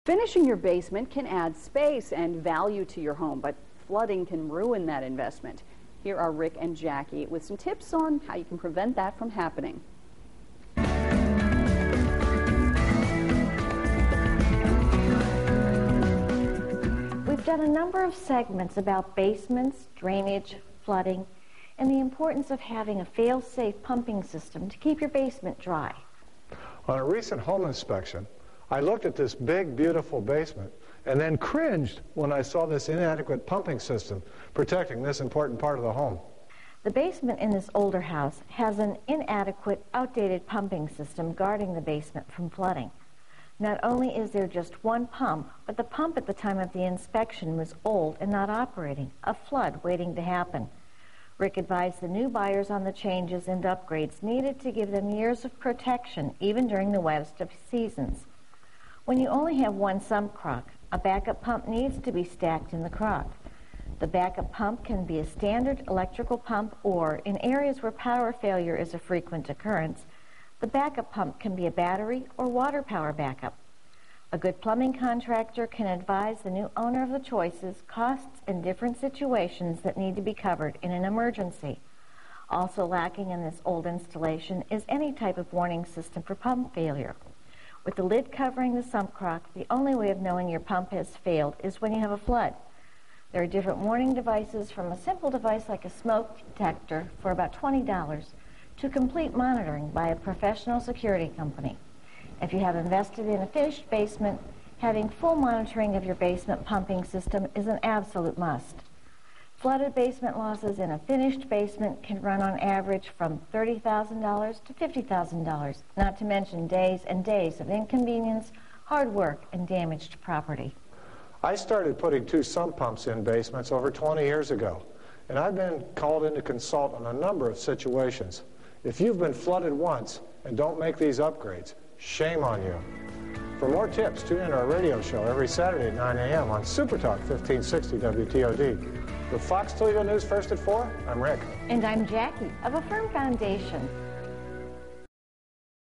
Finishing your basement can add space and value to your home, but flooding can ruin that investment. Here are Rick and Jackie with some tips on how you can prevent that from happening. We've done a number of segments about basements, drainage, flooding, and the importance of having a fail-safe pumping system to keep your basement dry. On a recent home inspection, I looked at this big, beautiful basement and then cringed when I saw this inadequate pumping system protecting this important part of the home. The basement in this older house has an inadequate, outdated pumping system guarding the basement from flooding. Not only is there just one pump, but the pump at the time of the inspection was old and not operating, a flood waiting to happen. Rick advised the new buyers on the changes and upgrades needed to give them years of protection, even during the wettest of seasons. When you only have one sump crock, a backup pump needs to be stacked in the crock. The backup pump can be a standard electrical pump, or in areas where power failure is a frequent occurrence, the backup pump can be a battery or water power backup. A good plumbing contractor can advise the new owner of the choices, costs, and different situations that need to be covered in an emergency. Also lacking in this old installation is any type of warning system for pump failure. With the lid covering the sump crock, the only way of knowing your pump has failed is when you have a flood. There are different warning devices, from a simple device like a smoke detector for about $20 to complete monitoring by a professional security company. If you have invested in a finished basement, having full monitoring of your basement pumping system is an absolute must. Flooded basement losses in a finished basement can run on average from $30,000 to $50,000, not to mention days and days of inconvenience, hard work, and damaged property. I started putting 2 sump pumps in basements over 20 years ago, and I've been called in to consult on a number of situations. If you've been flooded once and don't make these upgrades, shame on you. For more tips, tune in to our radio show every Saturday at 9 a.m. on Super Talk 1560 WTOD. With Fox Toledo News First at 4, I'm Rick. And I'm Jackie of Affirm Foundation.